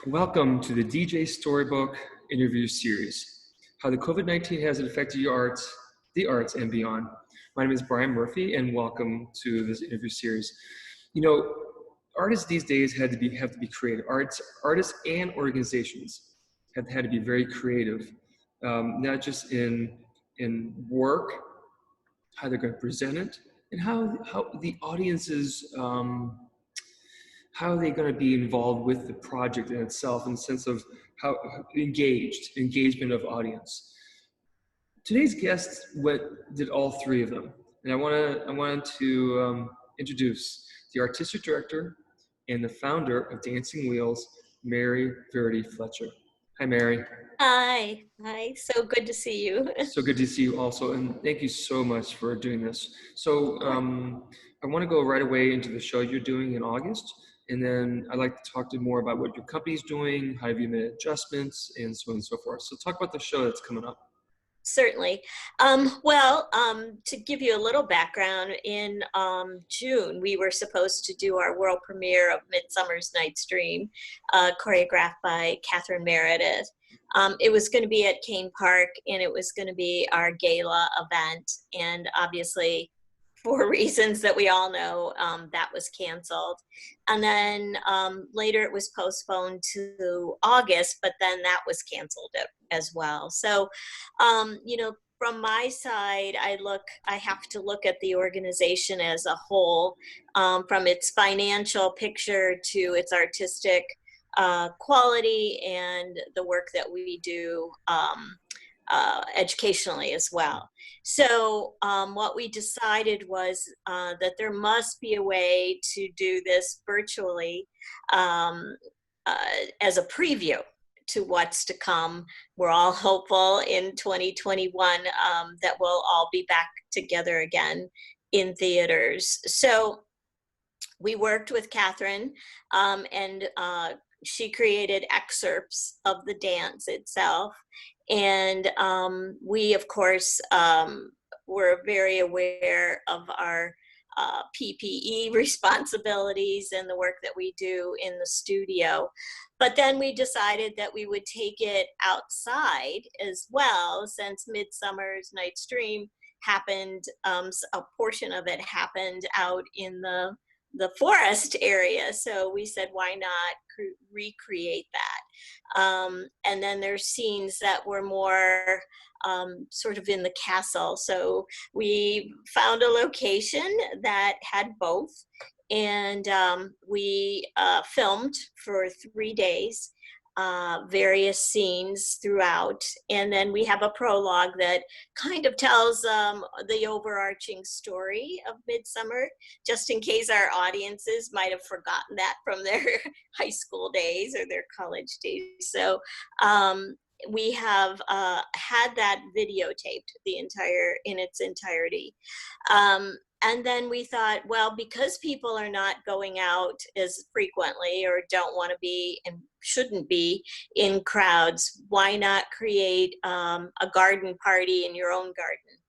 Welcome to the DJ Storybook interview series, how the COVID-19 has affected the arts and beyond. My name is Brian Murphy and welcome to this interview series. You know, artists these days have to be creative. Artists and organizations have had to be very creative, not just in work, how they're going to present it, and how the audiences how are they going to be involved with the project in itself in the sense of how engagement of audience. Today's guest did all three of them, and I wanted to introduce the artistic director and the founder of Dancing Wheels, Mary Verdi Fletcher. Hi, Mary. Hi, so good to see you. So good to see you also, and thank you so much for doing this. So I want to go right away into the show you're doing in August, and then I'd like to talk to you more about what your company's doing, how have you made adjustments, and so on and so forth. So talk about the show that's coming up. Certainly. To give you a little background, in June, we were supposed to do our world premiere of Midsummer's Night's Dream, choreographed by Catherine Meredith. It was going to be at Kane Park, and it was going to be our gala event. And obviously, for reasons that we all know, that was canceled. And then later it was postponed to August, but then that was canceled as well. So, from my side, I have to look at the organization as a whole, from its financial picture to its artistic quality and the work that we do educationally as well. So what we decided was that there must be a way to do this virtually as a preview to what's to come. We're all hopeful in 2021 that we'll all be back together again in theaters. So we worked with Catherine and she created excerpts of the dance itself. And we, of course, were very aware of our PPE responsibilities and the work that we do in the studio. But then we decided that we would take it outside as well, since Midsummer's Night's Dream happened, a portion of it happened out in the forest area. So we said, why not recreate that? And then there's scenes that were more sort of in the castle. So we found a location that had both, and we filmed for 3 days, various scenes throughout. And then we have a prologue that kind of tells the overarching story of Midsummer, just in case our audiences might have forgotten that from their high school days or their college days. So we have had that videotaped in its entirety. And then we thought, well, because people are not going out as frequently or don't want to be and shouldn't be in crowds, why not create a garden party in your own garden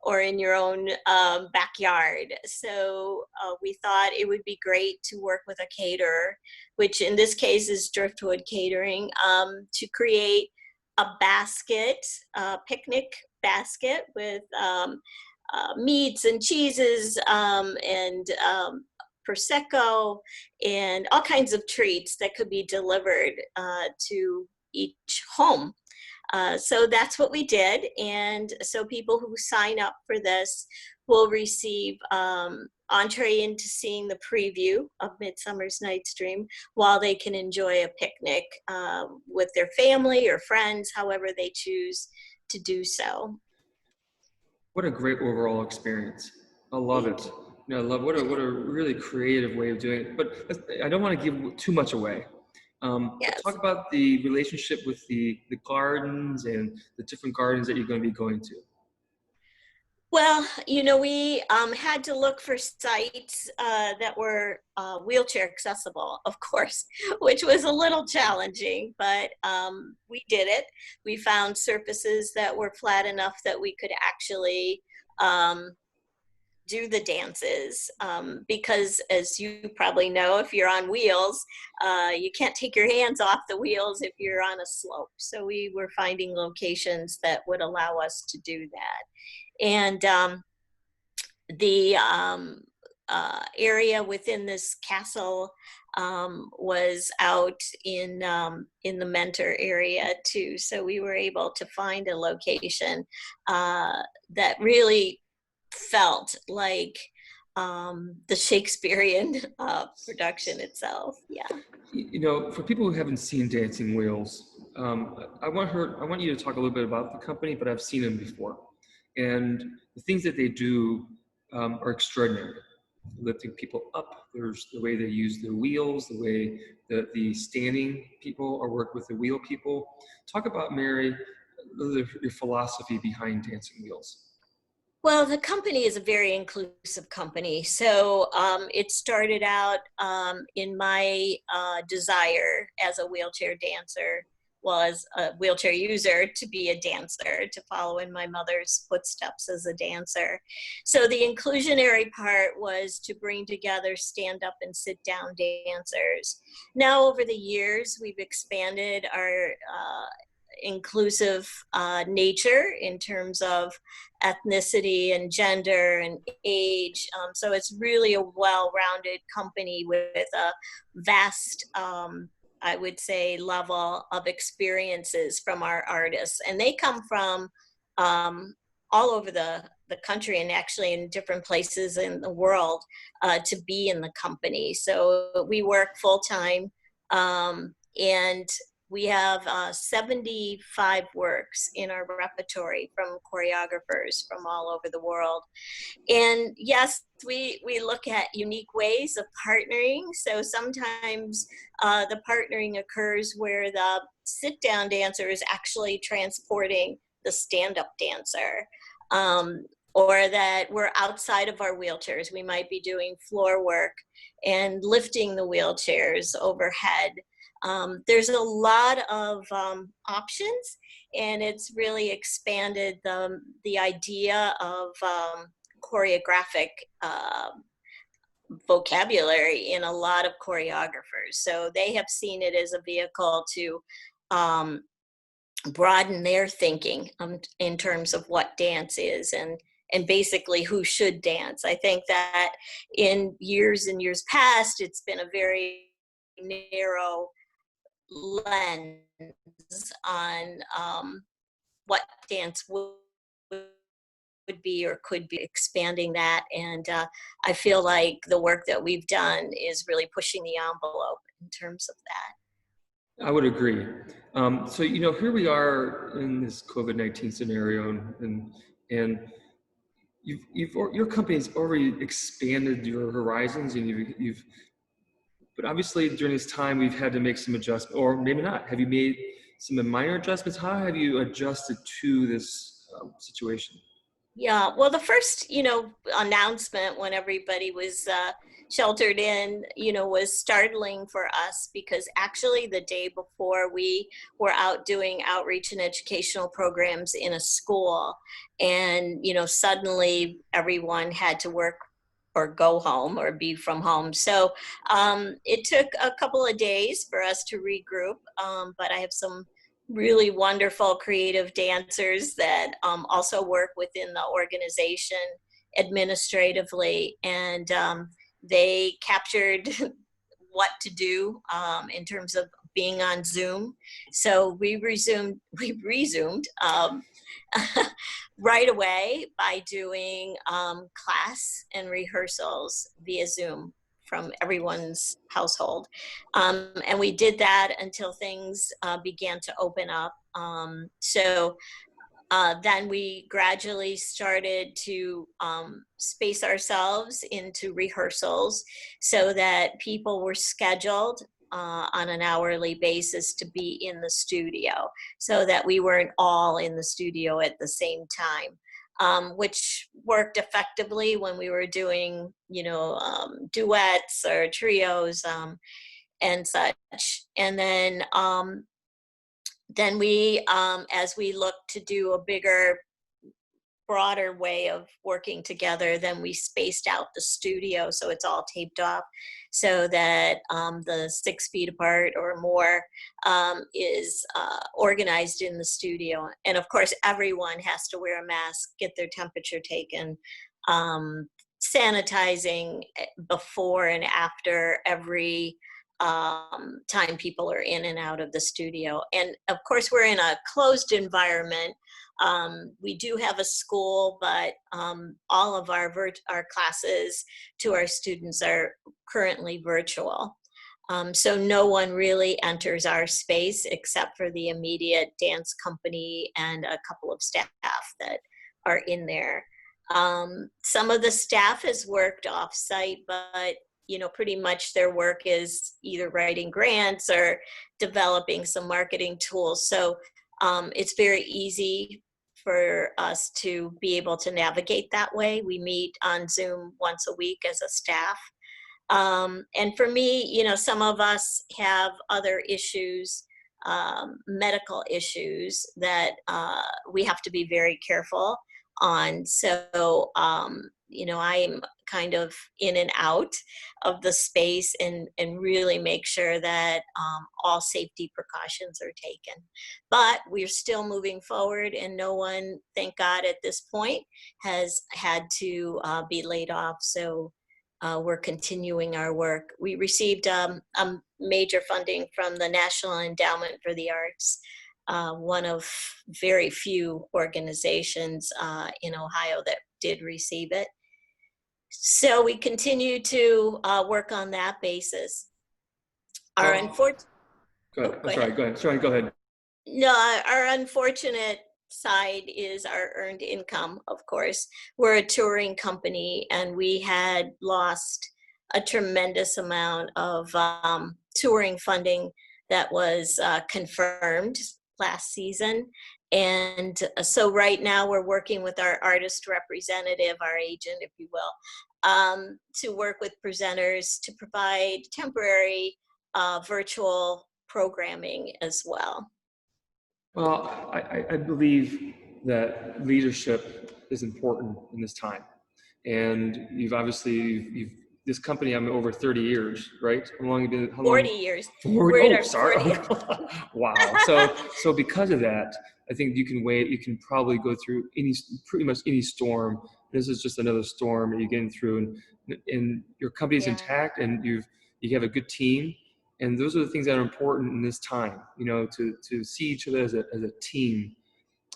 or in your own backyard? So we thought it would be great to work with a caterer, which in this case is Driftwood Catering, to create a basket, picnic basket with meats and cheeses and Prosecco and all kinds of treats that could be delivered to each home. So that's what we did. And so people who sign up for this will receive entree into seeing the preview of Midsummer's Night's Dream while they can enjoy a picnic with their family or friends, however they choose to do so. What a great overall experience. I love it. I love what a really creative way of doing it. But I don't want to give too much away. Yes. Talk about the relationship with the gardens and the different gardens that you're going to be going to. Well, we had to look for sites that were wheelchair accessible, of course, which was a little challenging, but we did it. We found surfaces that were flat enough that we could actually do the dances because, as you probably know, if you're on wheels, you can't take your hands off the wheels if you're on a slope. So we were finding locations that would allow us to do that. And the area within this castle was out in the Mentor area too. So we were able to find a location that really felt like the Shakespearean production itself. Yeah. You know, for people who haven't seen Dancing Wheels, I want you to talk a little bit about the company, but I've seen them before, and the things that they do are extraordinary. Lifting people up, there's the way they use the wheels, the way the standing people are work with the wheel people. Talk about, Mary, your philosophy behind Dancing Wheels. Well, the company is a very inclusive company. So it started out in my desire as a wheelchair dancer, well, as a wheelchair user, to be a dancer, to follow in my mother's footsteps as a dancer. So the inclusionary part was to bring together stand up and sit down dancers. Now, over the years, we've expanded our inclusive nature in terms of ethnicity and gender and age. So it's really a well-rounded company with a vast, I would say, level of experiences from our artists. And they come from all over the country and actually in different places in the world to be in the company. So we work full-time and we have 75 works in our repertory from choreographers from all over the world. And yes, we look at unique ways of partnering. So sometimes the partnering occurs where the sit-down dancer is actually transporting the stand-up dancer. Or that we're outside of our wheelchairs. We might be doing floor work and lifting the wheelchairs overhead. There's a lot of options, and it's really expanded the idea of choreographic vocabulary in a lot of choreographers. So they have seen it as a vehicle to broaden their thinking in terms of what dance is and basically who should dance. I think that in years and years past, it's been a very narrow lens on what dance would be or could be, expanding that. And I feel like the work that we've done is really pushing the envelope in terms of that. I would agree. So, you know, here we are in this COVID-19 scenario, and your company's already expanded your horizons, and but obviously during this time we've had to make some adjustments, or maybe not. Have you made some minor adjustments? How have you adjusted to this situation? Yeah, well, the first, announcement when everybody was sheltered in, was startling for us because actually the day before we were out doing outreach and educational programs in a school, and suddenly everyone had to work or go home or be from home. So it took a couple of days for us to regroup, but I have some really wonderful creative dancers that also work within the organization administratively, and they captured what to do in terms of being on Zoom. So we resumed right away by doing class and rehearsals via Zoom from everyone's household. And we did that until things began to open up. Then we gradually started to space ourselves into rehearsals so that people were scheduled on an hourly basis to be in the studio so that we weren't all in the studio at the same time. Which worked effectively when we were doing, duets or trios and such. And then we, as we looked to do a bigger broader way of working together, then we spaced out the studio so it's all taped off so that the 6 feet apart or more is organized in the studio. And of course, everyone has to wear a mask, get their temperature taken, um, sanitizing before and after every time people are in and out of the studio. And of course, we're in a closed environment. We do have a school, but all of our classes to our students are currently virtual. So no one really enters our space except for the immediate dance company and a couple of staff that are in there. Some of the staff has worked off-site, but pretty much their work is either writing grants or developing some marketing tools. So it's very easy for us to be able to navigate that way. We meet on Zoom once a week as a staff. And for me, some of us have other issues, medical issues that we have to be very careful on. So, I'm kind of in and out of the space and really make sure that all safety precautions are taken. But we're still moving forward, and no one, thank God, at this point has had to be laid off. So we're continuing our work. We received major funding from the National Endowment for the Arts, one of very few organizations in Ohio that did receive it. So we continue to work on that basis. Our unfortunate. Go ahead. I'm sorry. Go ahead. Sorry. Go ahead. No, our unfortunate side is our earned income, of course. We're a touring company, and we had lost a tremendous amount of touring funding that was confirmed last season. And so right now we're working with our artist representative, our agent, if you will, to work with presenters to provide temporary virtual programming as well. Well, I believe that leadership is important in this time. And you've obviously, this company, I'm over 30 years, right? How long have you been? How 40 long? years. 40, We're in oh, our sorry. 40th. Wow. So because of that, I think you can probably go through pretty much any storm. This is just another storm that you're getting through, and your company's Yeah. intact, and you have a good team. And those are the things that are important in this time, to see each other as a team.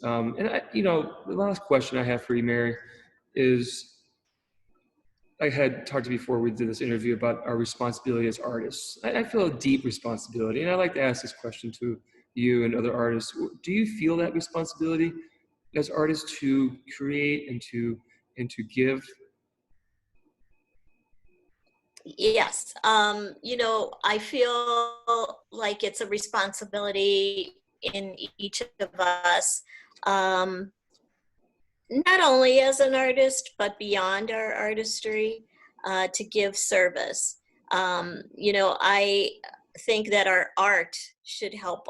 And the last question I have for you, Mary, is I had talked to you before we did this interview about our responsibility as artists. I feel a deep responsibility, and I like to ask this question to you and other artists. Do you feel that responsibility as artists to create and to give? Yes. I feel like it's a responsibility in each of us, um, not only as an artist, but beyond our artistry, to give service. I think that our art should help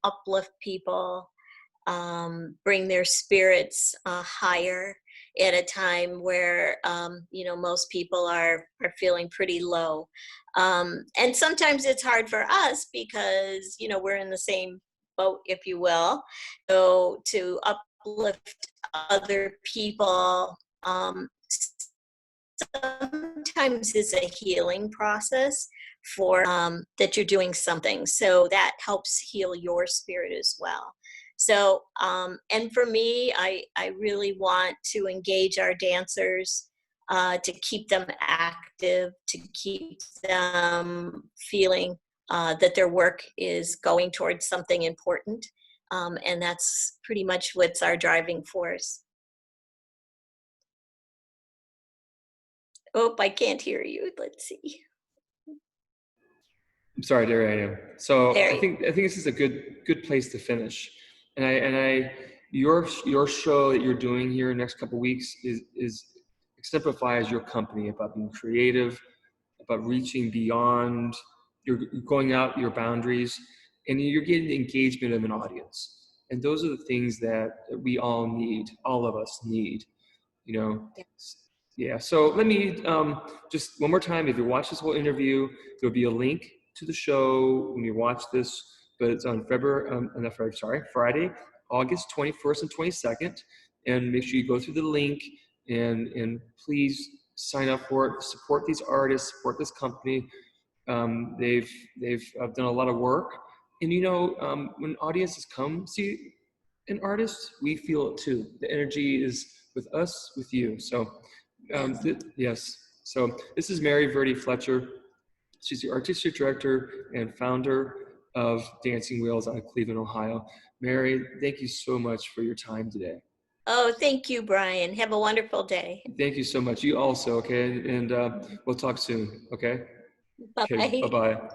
uplift people, bring their spirits higher at a time where most people are feeling pretty low, and sometimes it's hard for us because we're in the same boat, if you will. So to uplift other people sometimes is a healing process for that you're doing something, so that helps heal your spirit as well. So and for me, I really want to engage our dancers, to keep them active, to keep them feeling that their work is going towards something important, and that's pretty much what's our driving force. Oh, I can't hear you. Let's see. I'm sorry, there I am. So There. I think this is a good place to finish. And your show that you're doing here in the next couple of weeks is exemplifies your company about being creative, about reaching beyond. You're going out your boundaries, and you're getting the engagement of an audience. And those are the things that we all need, all of us need, you know. Yeah. Yeah, so let me just one more time, if you watch this whole interview, there'll be a link to the show when you watch this, but it's on Friday, August 21st and 22nd. And make sure you go through the link and please sign up for it, support these artists, support this company. They've done a lot of work. And when audiences come see an artist, we feel it too. The energy is with us, with you. So Yes. yes. So this is Mary Verdi Fletcher. She's the artistic director and founder of Dancing Wheels out of Cleveland, Ohio. Mary, thank you so much for your time today. Oh, thank you, Brian. Have a wonderful day. Thank you so much. You also, okay? And we'll talk soon, okay? Okay, Bye-bye. bye-bye.